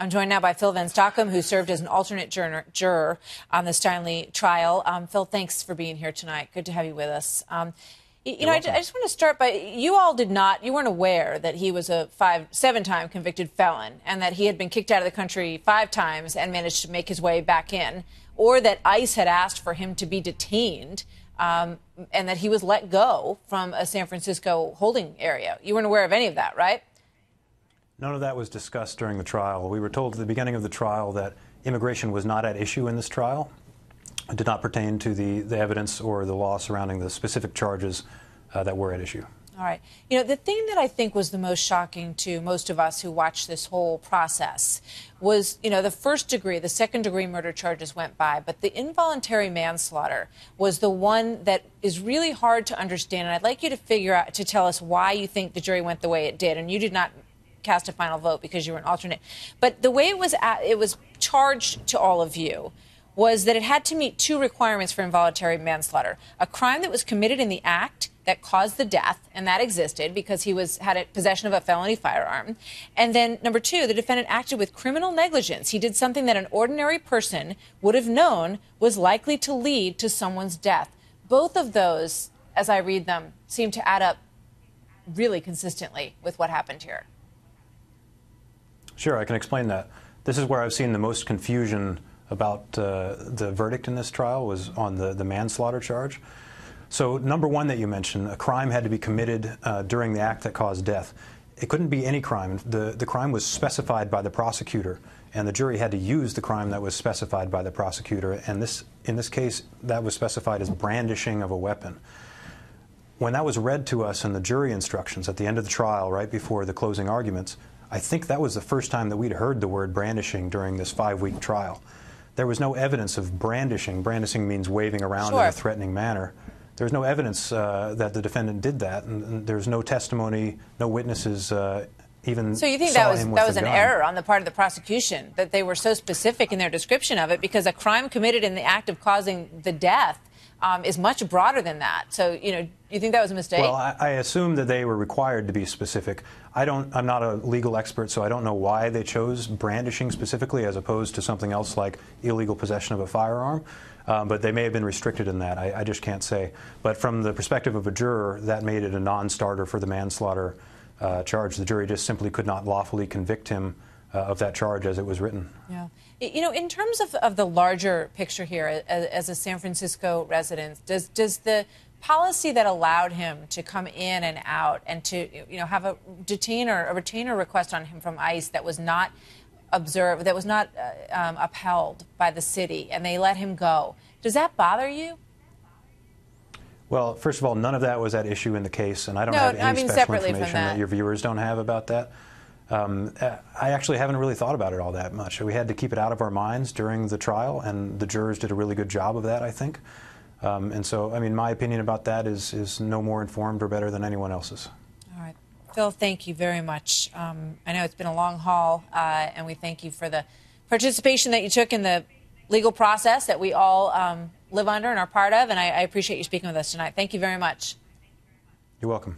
I'm joined now by Phil Van Stockham, who served as an alternate juror on the Steinle trial. Phil, thanks for being here tonight. Good to have you with us. I just want to start by, you weren't aware that he was a 7-time convicted felon and that he had been kicked out of the country 5 times and managed to make his way back in, or that ICE had asked for him to be detained and that he was let go from a San Francisco holding area. You weren't aware of any of that, right? None of that was discussed during the trial. We were told at the beginning of the trial that immigration was not at issue in this trial. It did not pertain to the evidence or the law surrounding the specific charges that were at issue. All right. The thing that I think was the most shocking to most of us who watched this whole process was, the first-degree, the second-degree murder charges went by, but the involuntary manslaughter was the one that is really hard to understand. And I'd like you to tell us why you think the jury went the way it did. And you did not cast a final vote because you were an alternate. But the way it was charged to all of you was that it had to meet 2 requirements for involuntary manslaughter: a crime that was committed in the act that caused the death, and that existed because he had possession of a felony firearm. And then number 2, the defendant acted with criminal negligence. He did something that an ordinary person would have known was likely to lead to someone's death. Both of those, as I read them, seem to add up really consistently with what happened here. Sure, I can explain that. This is where I've seen the most confusion about the verdict in this trial, was on the manslaughter charge. So number 1 that you mentioned, a crime had to be committed during the act that caused death. It couldn't be any crime. The crime was specified by the prosecutor, and the jury had to use the crime that was specified by the prosecutor. And in this case, that was specified as brandishing of a weapon. When that was read to us in the jury instructions at the end of the trial, right before the closing arguments, I think that was the first time that we'd heard the word brandishing during this 5-week trial. There was no evidence of brandishing. Brandishing means waving around in a threatening manner. There's no evidence that the defendant did that, and there's no testimony, no witnesses even. So you think that was an error on the part of the prosecution, that they were so specific in their description of it, because a crime committed in the act of causing the death is much broader than that. So, you think that was a mistake? Well, I assume that they were required to be specific. I'm not a legal expert, so I don't know why they chose brandishing specifically as opposed to something else like illegal possession of a firearm. But they may have been restricted in that. I just can't say. But from the perspective of a juror, that made it a non-starter for the manslaughter charge. The jury just simply could not lawfully convict him of that charge as it was written. Yeah. In terms of the larger picture here, as a San Francisco resident, does the policy that allowed him to come in and out and to have a retainer request on him from ICE that was not observed, that was not upheld by the city, and they let him go, does that bother you? Well, first of all, none of that was at issue in the case, and I don't have any special information that your viewers don't have about that. I actually haven't really thought about it all that much. We had to keep it out of our minds during the trial, and the jurors did a really good job of that, I think. And so, my opinion about that is no more informed or better than anyone else's. All right. Phil, thank you very much. I know it's been a long haul, and we thank you for the participation that you took in the legal process that we all live under and are part of, and I appreciate you speaking with us tonight. Thank you very much. You're welcome.